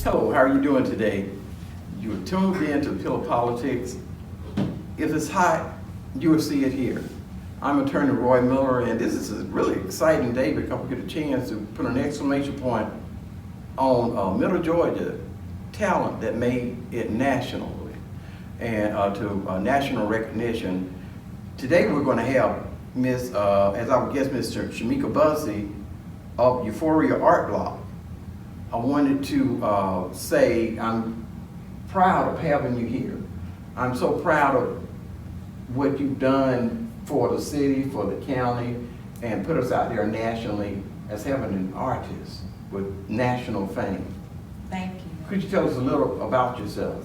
Hello, how are you doing today? You are tuned in to Pillow Politics. If it's hot, you will see it here. I'm Attorney Roy Miller, and this is a really exciting day because we get a chance to put an exclamation point on Middle Georgia talent that made it nationally and to national recognition. Today we're going to have as our guest, Mr. Shamika Bussey of Euphoria Art Block. I wanted to say I'm proud of having you here. I'm so proud of what you've done for the city, for the county, and put us out there nationally as having an artist with national fame. Thank you. Could you tell us a little about yourself?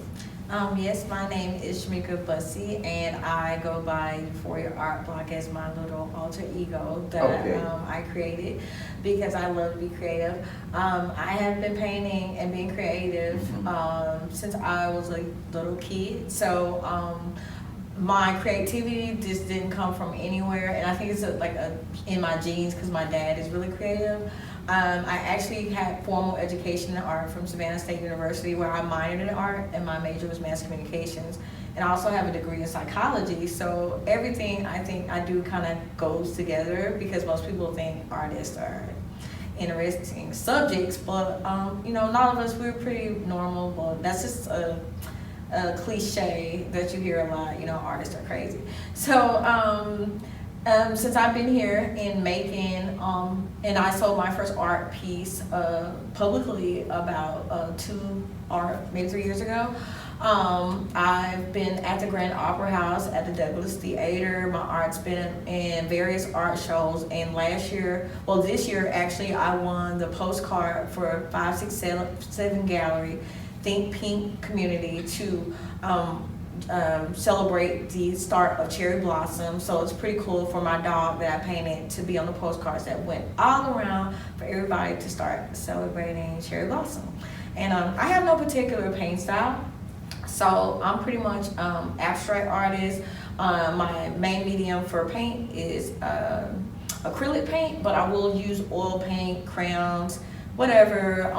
Yes, my name is Shamika Bussey, and I go by Euphoria Art Block as my little alter ego that I created because I love to be creative. I have been painting and being creative since I was a little kid. So my creativity just didn't come from anywhere, and I think it's in my genes because my dad is really creative. I actually had formal education in art from Savannah State University, where I minored in art and my major was mass communications. And I also have a degree in psychology, so everything I think I do kind of goes together because most people think artists are interesting subjects, but none of us, we're pretty normal, but that's just a cliche that you hear a lot, artists are crazy. So since I've been here in Macon, and I sold my first art piece publicly about maybe 3 years ago. I've been at the Grand Opera House, at the Douglas Theater. My art's been in various art shows, and this year actually, I won the postcard for 567 Gallery Think Pink community to celebrate the start of cherry blossom. So it's pretty cool for my dog that I painted to be on the postcards that went all around for everybody to start celebrating cherry blossom. And I have no particular paint style, so I'm pretty much abstract artist. My main medium for paint is acrylic paint, but I will use oil paint, crayons, whatever,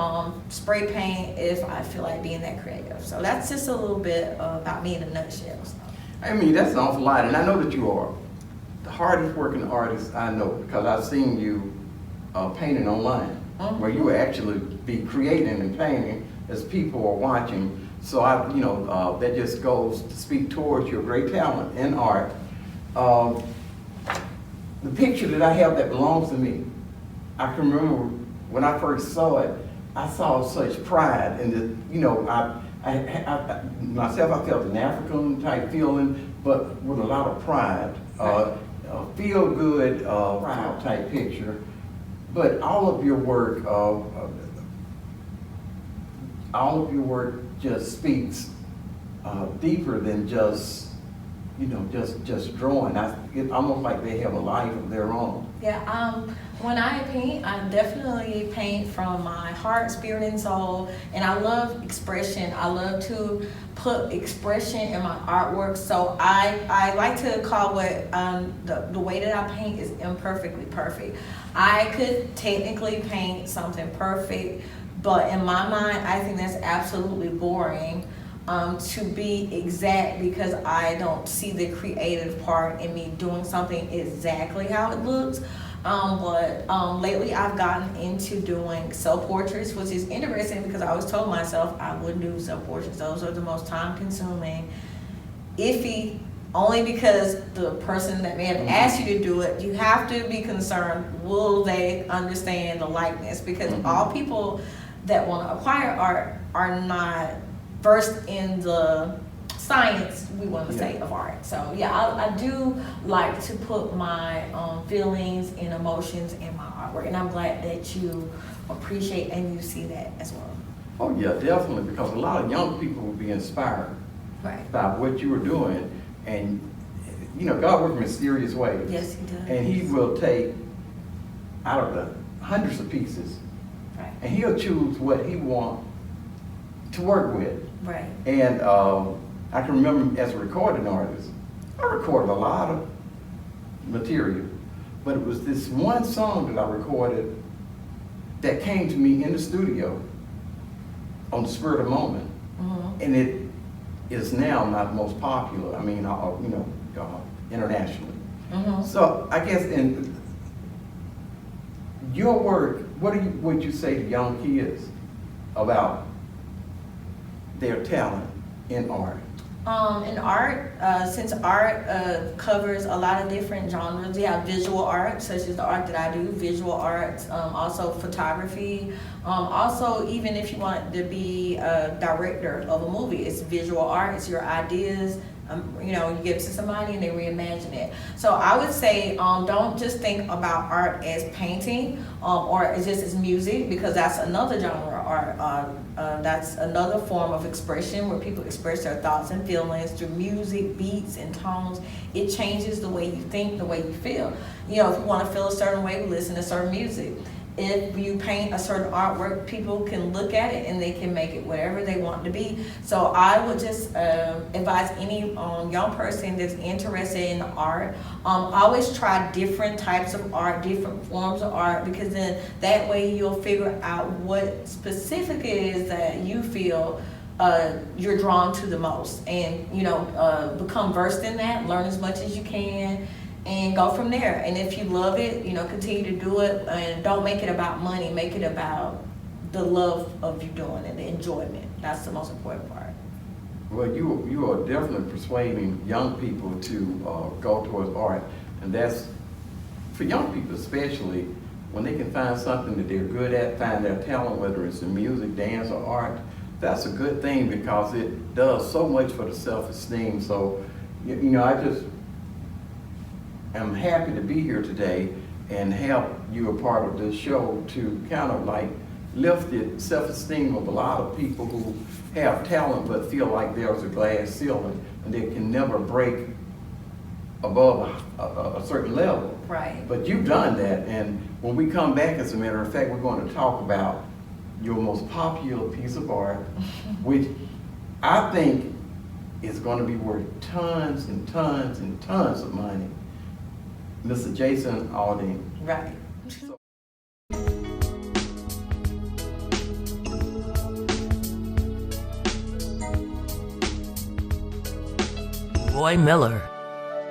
spray paint if I feel like being that creative. So that's just a little bit about me in a nutshell. So. I mean, that's an awful lot, and I know that you are the hardest working artist I know because I've seen you painting online, where you actually be creating and painting as people are watching. So that just goes to speak towards your great talent in art. The picture that I have that belongs to me, I can remember when I first saw it, I saw such pride in I myself, I felt an African type feeling, but with a lot of pride, a feel good proud type picture. But all of your work, just speaks deeper than just drawing. It's almost like they have a life of their own. Yeah, when I paint, I definitely paint from my heart, spirit, and soul, and I love expression. I love to put expression in my artwork, so I like to call what the way that I paint is imperfectly perfect. I could technically paint something perfect, but in my mind, I think that's absolutely boring. To be exact, because I don't see the creative part in me doing something exactly how it looks. But lately I've gotten into doing self-portraits, which is interesting because I always told myself I wouldn't do self-portraits. Those are the most time-consuming, iffy, only because the person that may have asked you to do it, you have to be concerned, will they understand the likeness? Because all people that want to acquire art are not versed in the science, we want to say, of art. So yeah, I do like to put my feelings and emotions in my artwork, and I'm glad that you appreciate and you see that as well. Oh yeah, definitely, because a lot of young people will be inspired by what you were doing, and God works in mysterious ways. Yes, He does. And He will take out of the hundreds of pieces, and He'll choose what He wants to work with. Right. And I can remember as a recording artist, I recorded a lot of material, but it was this one song that I recorded that came to me in the studio on the spur of the moment. And it is now not the most popular, I mean, internationally. So I guess in your work, what would you say to young kids about their talent in art? In art, since art covers a lot of different genres, we have visual art, such as the art that I do, visual arts, also photography. Also, even if you want to be a director of a movie, it's visual art, it's your ideas. You know, you give it to somebody and they reimagine it. So I would say, don't just think about art as painting or as just as music, because that's another genre of art. That's another form of expression where people express their thoughts and feelings through music, beats, and tones. It changes the way you think, the way you feel. You know, if you want to feel a certain way, listen to certain music. If you paint a certain artwork, people can look at it and they can make it whatever they want to be. So I would just advise any young person that's interested in art, always try different types of art, different forms of art, because then that way you'll figure out what specific it is that you feel you're drawn to the most, and become versed in that, learn as much as you can, and go from there. And if you love it, continue to do it, and don't make it about money. Make it about the love of you doing it, the enjoyment. That's the most important part. Well, you are definitely persuading young people to go towards art, and that's for young people especially, when they can find something that they're good at, find their talent, whether it's in music, dance, or art. That's a good thing, because it does so much for the self-esteem. So, I just am happy to be here today and help you a part of this show to kind of like lift the self-esteem of a lot of people who have talent but feel like there's a glass ceiling and they can never break above a certain level. Right. But you've done that, and when we come back, as a matter of fact, we're going to talk about your most popular piece of art, which I think is going to be worth tons and tons and tons of money. Mr. Jason Aldean. Right. Roy Miller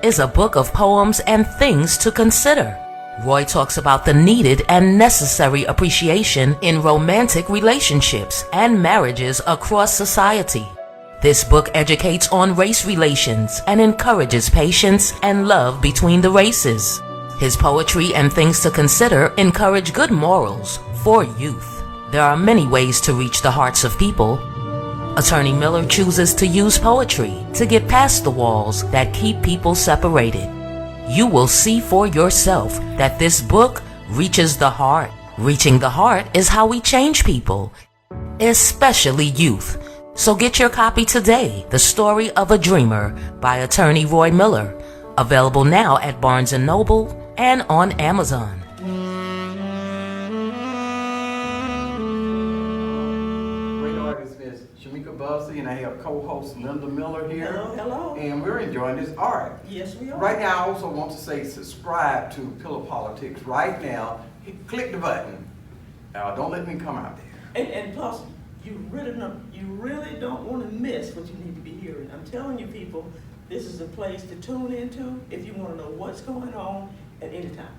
is a book of poems and things to consider. Roy talks about the needed and necessary appreciation in romantic relationships and marriages across society. This book educates on race relations and encourages patience and love between the races. His poetry and things to consider encourage good morals for youth. There are many ways to reach the hearts of people. Attorney Miller chooses to use poetry to get past the walls that keep people separated. You will see for yourself that this book reaches the heart. Reaching the heart is how we change people, especially youth. So get your copy today, The Story of a Dreamer by Attorney Roy Miller. Available now at Barnes & Noble and on Amazon. Great artist, Miss Shamika Bussey, and I have co-host Linda Miller here. Hello, hello. And we're enjoying this art. Yes, we are. Right now, I also want to say subscribe to Pillow Politics right now. Click the button. Don't let me come out there. And plus, you really don't want to miss what you need to be hearing. I'm telling you, people, this is a place to tune into if you want to know what's going on at any time.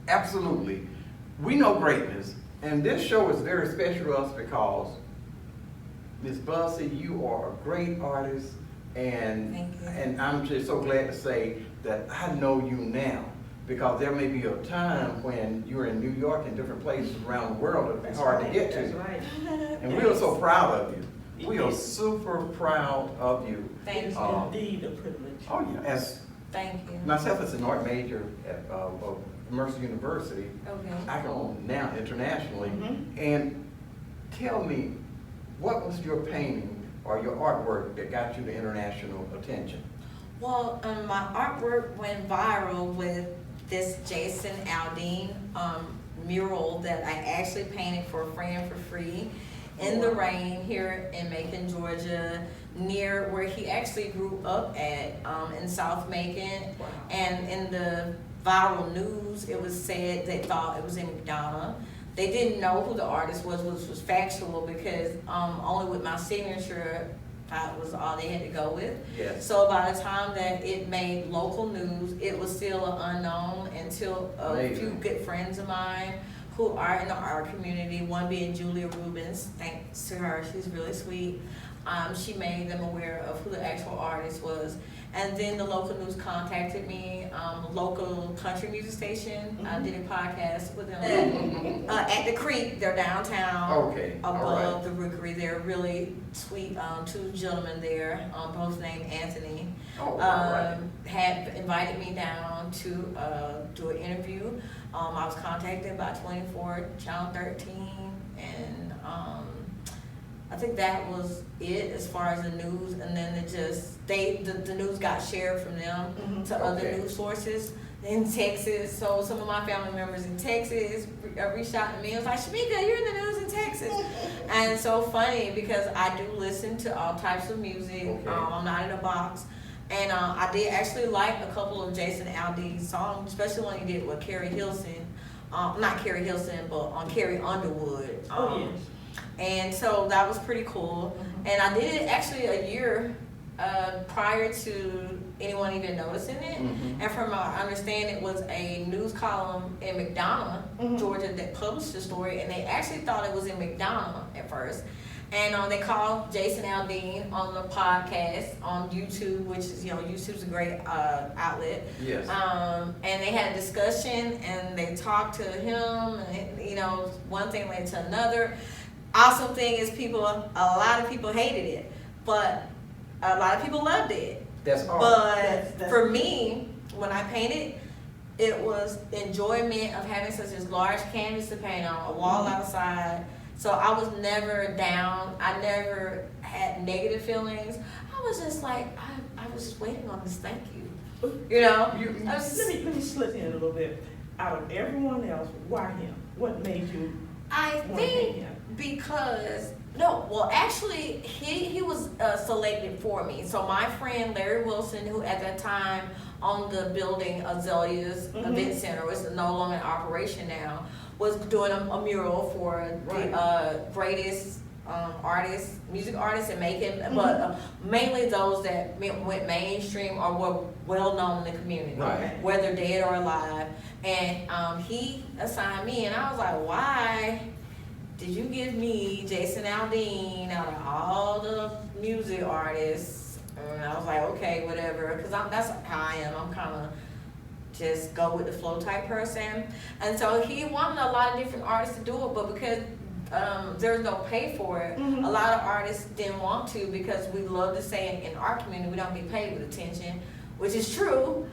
Absolutely. We know greatness, and this show is very special to us because Miss Bussey, you are a great artist, and Thank you. And I'm just so glad to say that I know you now, because there may be a time when you're in New York and different places around the world that it's hard to get to. That's right. And we are so proud of you. We are super proud of you. Thank It's you. indeed a privilege. Oh yeah, as Thank you. myself as an art major at Mercer University, Okay. I go now internationally. Mhm. And tell me, what was your painting or your artwork that got you the international attention? Well, my artwork went viral with this Jason Aldean mural that I actually painted for a friend for free in the rain here in Macon, Georgia, near where he actually grew up at in South Macon. Wow. And in the viral news, it was said they thought it was in McDonough. they didn't know who the artist was, which was factual because only with my signature, that was all they had to go with. Yes. So by the time that it made local news, it was still an unknown until a Amazing. few good friends of mine who are in the art community, one being Julia Rubens, thanks to her, she's really sweet. She made them aware of who the actual artist was. And then the local news contacted me, local country music station. I did a podcast with them at the Creek. They're downtown, Okay, above all right. the Rookery. They're really sweet, two gentlemen there, both named Anthony. Oh, all right. Had invited me down to do an interview. I was contacted by 24, Channel 13, and I think that was it as far as the news. And then it just the news got shared from them to other Okay. news sources in Texas. So some of my family members in Texas reached out to me and was like, Shemika, you're in the news in Texas. And it's so funny because I do listen to all types of music. Okay. I'm not in a box. And I did actually like a couple of Jason Aldean's songs, especially when he did with Carrie Hilson. Not Carrie Hilson, but on Carrie Underwood. Oh, yes. And so that was pretty cool. And I did it actually a year prior to anyone even noticing it. And from my understanding, it was a news column in McDonough, Georgia, that published the story. And they actually thought it was in McDonough at first. And they called Jason Aldean on the podcast on YouTube, which is, YouTube's a great outlet. Yes. And they had a discussion and they talked to him, and one thing led to another. Awesome thing is a lot of people hated it, but a lot of people loved it. That's art. But That's for me, when I painted, it was enjoyment of having such a large canvas to paint on, a wall outside. So I was never down. I never had negative feelings. I was just like, I was just waiting on this thank you. I was, Let me slip in a little bit. Out of everyone else, why him? What made you I want to think him? because actually he was selected for me. So my friend Larry Wilson, who at that time owned the building Azalea's Event Center, which is no longer in operation now, was doing a mural for the greatest music artists in Macon, but mainly those that went mainstream or were well known in the community, Right. whether dead or alive. And he assigned me, and I was like, why did you give me Jason Aldean out of all the music artists? And I was like, okay, whatever, because that's how I am. I'm kind of just go with the flow type person. And so he wanted a lot of different artists to do it, but because there's no pay for it, a lot of artists didn't want to, because we love to say in our community we don't get paid with attention, which is true.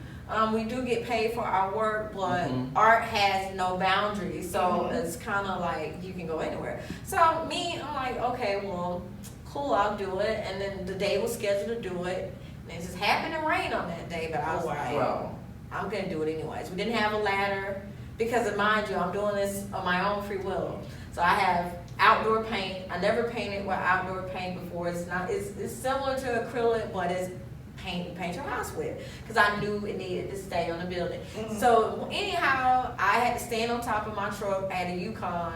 We do get paid for our work, but art has no boundaries, so it's kind of like you can go anywhere. So I'm like, okay, well, cool, I'll do it. And then the day was scheduled to do it, and it just happened to rain on that day, but I was like, Wow. I'm gonna do it anyways. We didn't have a ladder because, mind you, I'm doing this on my own free will. So I have outdoor paint. I never painted with outdoor paint before. It's similar to acrylic, but it's paint you paint your house with, because I knew it needed to stay on the building. So anyhow, I had to stand on top of my truck at a Yukon,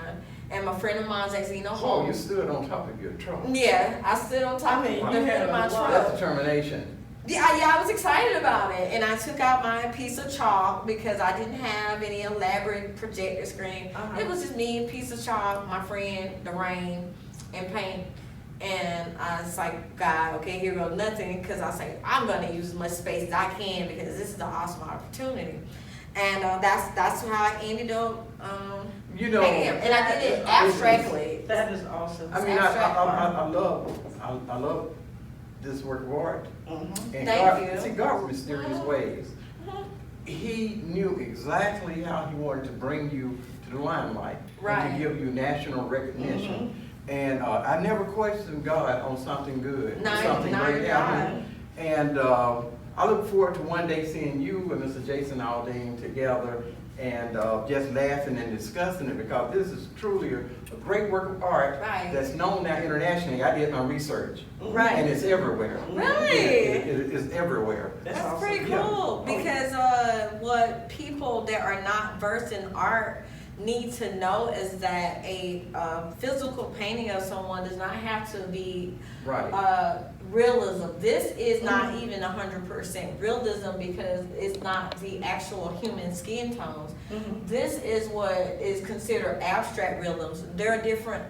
and my friend of mine, Zeno Oh, home. you stood on top of your truck. Yeah, I stood on top I mean, of you the had hood of a my lot. truck. That's determination. Yeah, I was excited about it, and I took out my piece of chalk because I didn't have any elaborate projector screen. It was just me, a piece of chalk, my friend, the rain, and paint. And I was like, God, okay, here goes nothing, because I was like, I'm gonna use as much space as I can because this is an awesome opportunity. And that's how I ended up painting him. And I did it abstractly. That is awesome. I mean, Abstract I love this work of art. And Thank God, you. see, God works mysterious ways. He knew exactly how he wanted to bring you to the limelight, and Right. to give you national recognition. And I never questioned God on something good, something great happening. And I look forward to one day seeing you and Mr. Jason Aldean together and just laughing and discussing it, because this is truly a great work of art that's known now internationally. I did my research. Right. And it's everywhere. Really? It's everywhere. That's awesome. pretty Yeah. cool, because what people that are not versed in art, need to know is that a physical painting of someone does not have to be realism. This is not even 100% realism because it's not the actual human skin tones. This is what is considered abstract realism. There are different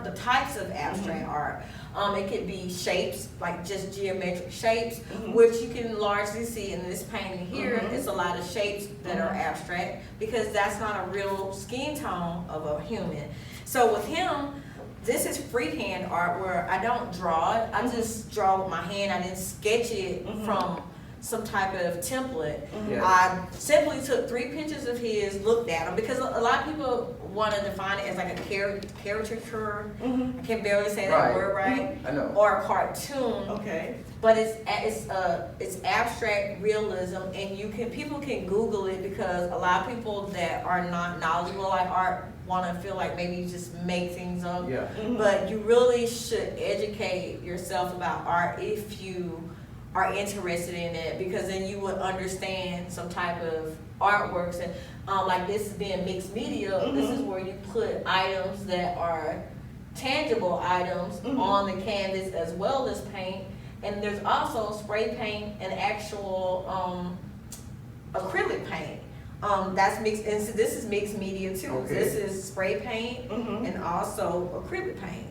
the types of abstract art. It could be shapes, like just geometric shapes, which you can largely see in this painting here. It's a lot of shapes that are abstract because that's not a real skin tone of a human. So with him, this is freehand art where I don't draw it. I just draw with my hand. I didn't sketch it from some type of template. I simply took 3 pictures of his, looked at them, because a lot of people want to define it as like a caricature. I can barely say that word right. I know. Or a cartoon. Okay. But it's abstract realism, and people can Google it because a lot of people that are not knowledgeable like art want to feel like maybe you just make things up. But you really should educate yourself about art if you are interested in it, because then you would understand some type of artworks. And like this being mixed media, this is where you put items that are tangible items on the canvas as well as paint. And there's also spray paint and actual acrylic paint. That's mixed, and so this is mixed media too. This is spray paint and also acrylic paint.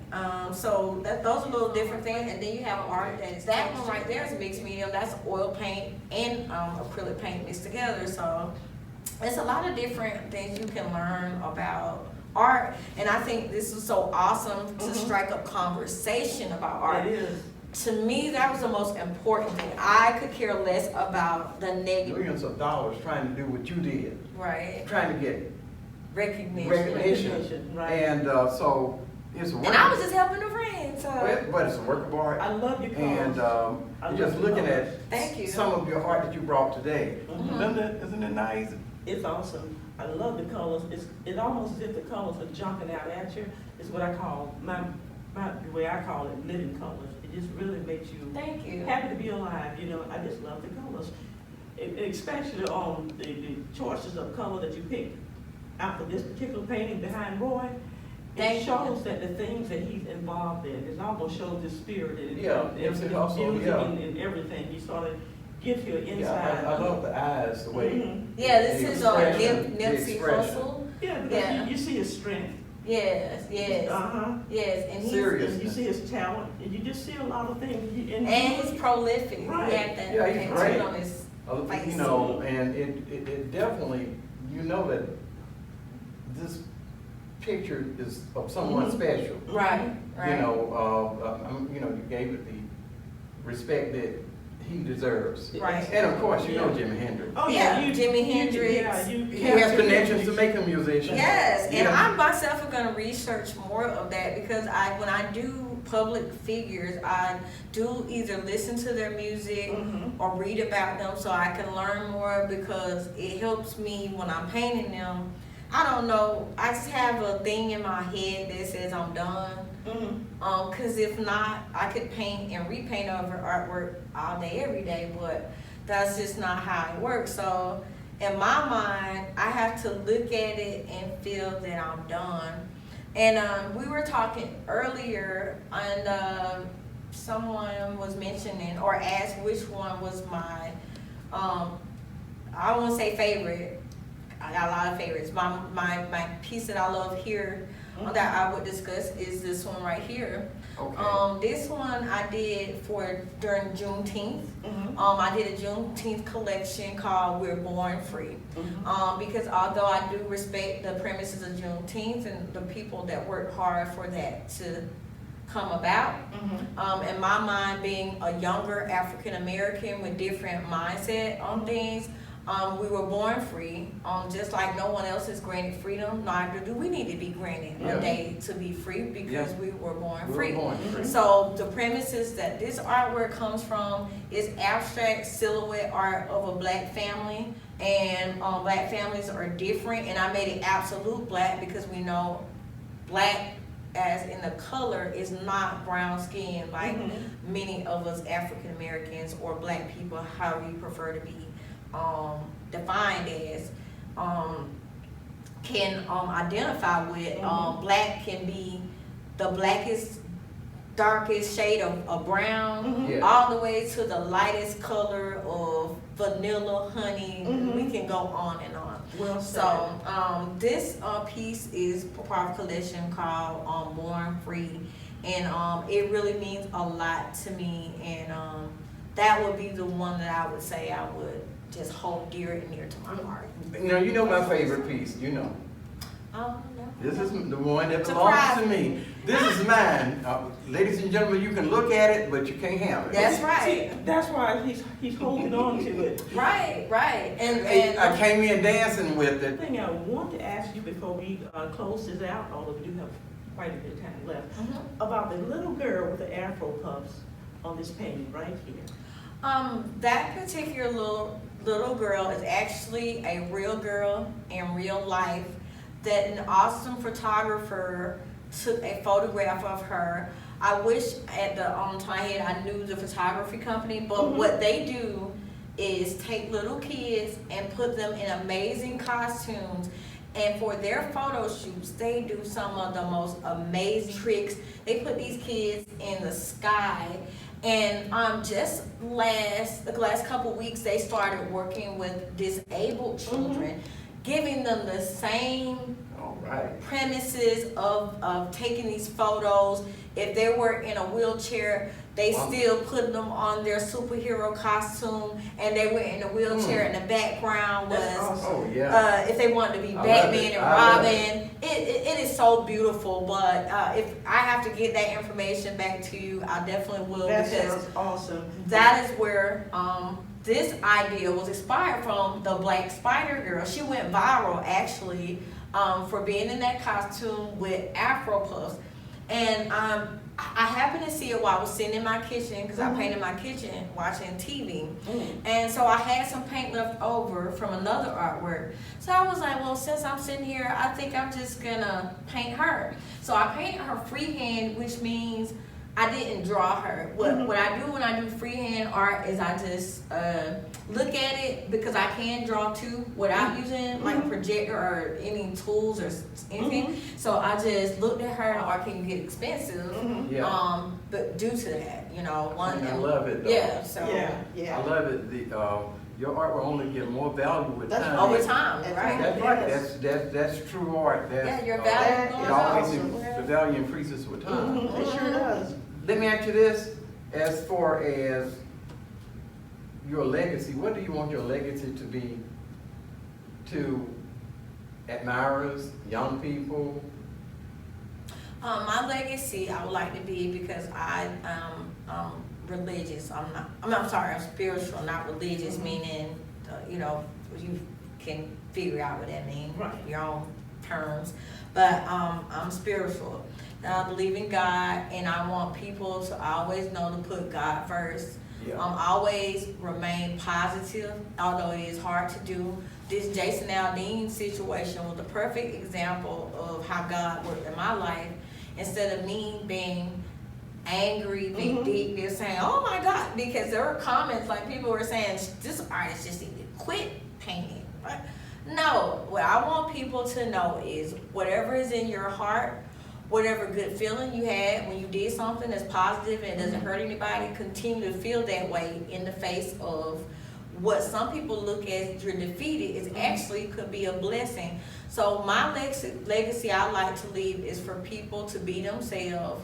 So those are little different things. And then you have art that one right there is mixed media. That's oil paint and acrylic paint mixed together. So it's a lot of different things you can learn about art. And I think this is so awesome to strike up conversation about art. It is. To me, that was the most important thing. I could care less about the negative. Millions of dollars trying to do what you did. Right. Trying to get Recognition. Right. And so it's a work. And I was just helping a friend, so. But it's a work of art. I love your And just looking at Thank you. some of your art that you brought today. Isn't it nice? It's awesome. I love the colors. It's almost as if the colors are jumping out at you. It's what I call the way I call it, living colors. It just really makes you Thank you. happy to be alive. You know, I just love the colors. Especially on the choices of color that you picked out for this particular painting behind Roy. It shows that the things that he's involved in, it almost shows his spirit in It's also, music and everything. He sort of gives you an inside. I love the eyes, the way. Yeah, this is expression, the Nipsey expression. Hussle. Yeah, because you see his strength. Yes. Yes, and he's Serious. You see his talent, and you just see a lot of things. and he's prolific. Right. He had that Yeah, he's great. tattoo on his face. You know, and it definitely, you know that this picture is of someone special. Right. You know, you gave it the respect that he deserves. Right. And of course, you know Jimi Hendrix. Oh Yeah, yeah, Jimi Hendrix. He has connections to make a musician. Yes, and Yeah. I myself am going to research more of that because when I do public figures, I do either listen to their music or read about them so I can learn more, because it helps me when I'm painting them. I don't know, I just have a thing in my head that says I'm done. Cause if not, I could paint and repaint over artwork all day, every day, but that's just not how it works. So in my mind, I have to look at it and feel that I'm done. And we were talking earlier, and someone was mentioning or asked which one was my, I won't say favorite. I got a lot of favorites. My piece that I love here that I would discuss is this one right here. Okay. This one I did during Juneteenth. I did a Juneteenth collection called We're Born Free. Because although I do respect the premises of Juneteenth and the people that worked hard for that to come about, in my mind, being a younger African American with different mindset on things, we were born free, just like no one else is granted freedom, neither do we need to be granted a day to be free, because we were born free. So the premises that this artwork comes from is abstract silhouette art of a black family, and black families are different, and I made it absolute black because we know black as in the color is not brown skin like many of us African Americans or black people, however you prefer to be defined as, can identify with. Black can be the blackest, darkest shade of brown, Yeah. all the way to the lightest color of vanilla, honey. We can go on and on. Well said. So this piece is part of a collection called Born Free, and it really means a lot to me, and that would be the one that I would say I would just hold dear and near to my heart. You know my favorite piece, you know. Oh, no. This is the one that Surprise. belongs to me. This is mine. Ladies and gentlemen, you can look at it, but you can't have it. That's right. See, that's why he's holding on to it. Right. Hey, I came in dancing with The it. thing I want to ask you before we close this out, although we do have quite a bit of time left, about the little girl with the afro puffs on this painting right here. That particular little girl is actually a real girl in real life that an awesome photographer took a photograph of her. I wish at the top of my head I knew the photography company, but what they do is take little kids and put them in amazing costumes, and for their photo shoots they do some of the most amazing tricks. They put these kids in the sky, and just the last couple weeks they started working with disabled children, giving them the same premises of taking these photos. If they were in a wheelchair, they still put them on their superhero costume, and they were in a wheelchair, and the background was Awesome. if they wanted to be Batman and Robin. It is so beautiful, but if I have to get that information back to you, I definitely will. That because sounds awesome. that is where this idea was inspired from. The Black Spider Girl. She went viral actually for being in that costume with afro puffs, and I happened to see it while I was sitting in my kitchen, because I painted my kitchen watching TV, and so I had some paint left over from another artwork. So I was like, well, since I'm sitting here, I think I'm just gonna paint her. So I painted her freehand, which means I didn't draw her. What I do when I do freehand art is I just look at it, because I can draw too without using like a projector or any tools or anything. So I just looked at her, and art can get expensive. But due to that, I love it though. Yeah, so Yeah. I love it. Your art will only get more value with time. over time, right? That's right. That's true art. Yeah, your value value it goes always up. the value increases with time. It sure does. Let me ask you this: as far as your legacy, what do you want your legacy to be to admirers, young people? My legacy, I would like to be, because I religious. I'm sorry, I'm spiritual, not religious, meaning you can figure out what that means, Right. your own terms. But I'm spiritual. I believe in God, and I want people to always know to put God first. Always remain positive, although it is hard to do. This Jason Aldean situation was the perfect example of how God worked in my life. Instead of me being angry, being deep, they're saying, oh my God, because there were comments like people were saying, this artist just need to quit painting. Right? No, what I want people to know is whatever is in your heart, whatever good feeling you had when you did something that's positive and it doesn't hurt anybody, continue to feel that way in the face of what some people look at you're defeated is actually could be a blessing. So my legacy I like to leave is for people to be themselves,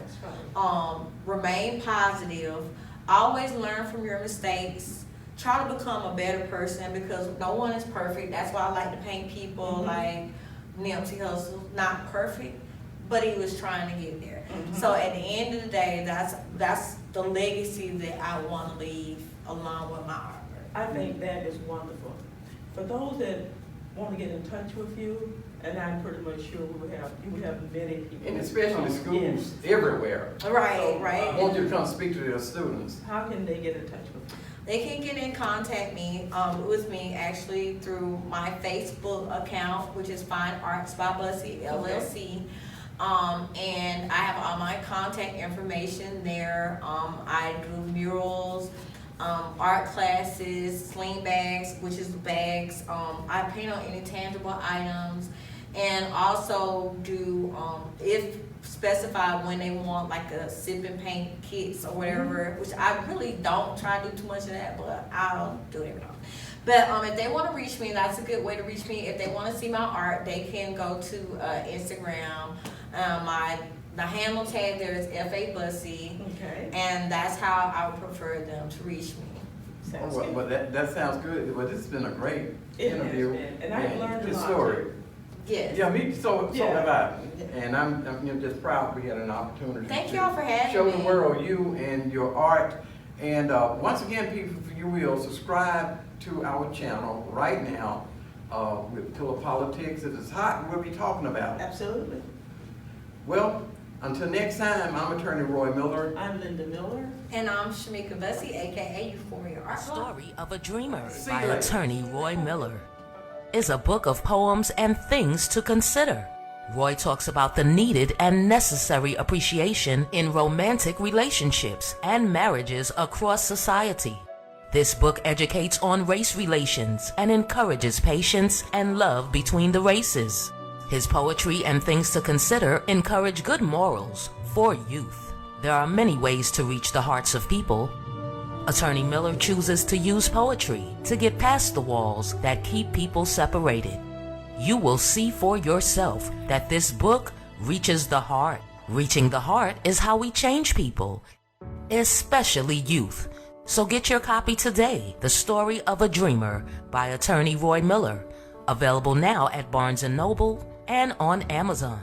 remain positive, always learn from your mistakes, try to become a better person, because no one is perfect. That's why I like to paint people like Nipsey Hussle, not perfect, but he was trying to get there. So at the end of the day, that's the legacy that I want to leave along with my artwork. I think that is wonderful. For those that want to get in touch with you, and I'm pretty much sure you would have many people. And especially schools everywhere. Right, So, right. I want you to come speak to their students. How can they get in touch with you? They can get in contact with me actually through my Facebook account, which is Fine Arts by Bussey, LLC. And I have all my contact information there. I do murals, art classes, sling bags, which is the bags. I paint on any tangible items, and also do, if specify when they want like a sip and paint kits or whatever, which I really don't try to do too much of that, but I'll do it every now and then. But if they want to reach me, that's a good way to reach me. If they want to see my art, they can go to Instagram. My handle tag there is FA Bussey, Okay. and that's how I would prefer them to reach me. Sounds Well, good. well, that sounds good. Well, this has been a great It has interview. been, and I've learned a Good lot, story. too. Yes. Yeah, me, so Yeah. have I. And I'm just proud we had an opportunity. Thank to y'all for having show me. the world you and your art. And once again, people, if you will, subscribe to our channel right now with Pillow Politics. If it's hot, we'll be talking about it. Absolutely. Well, until next time, I'm Attorney Roy Miller. I'm Linda Miller. And I'm Shemika Bussey, aka Euphoria Art Blog. Story of a Dreamer See by you later. attorney Roy Miller is a book of poems and things to consider. Roy talks about the needed and necessary appreciation in romantic relationships and marriages across society. This book educates on race relations and encourages patience and love between the races. His poetry and things to consider encourage good morals for youth. There are many ways to reach the hearts of people. Attorney Miller chooses to use poetry to get past the walls that keep people separated. You will see for yourself that this book reaches the heart. Reaching the heart is how we change people, especially youth. So get your copy today, The Story of a Dreamer by attorney Roy Miller. Available now at Barnes & Noble and on Amazon.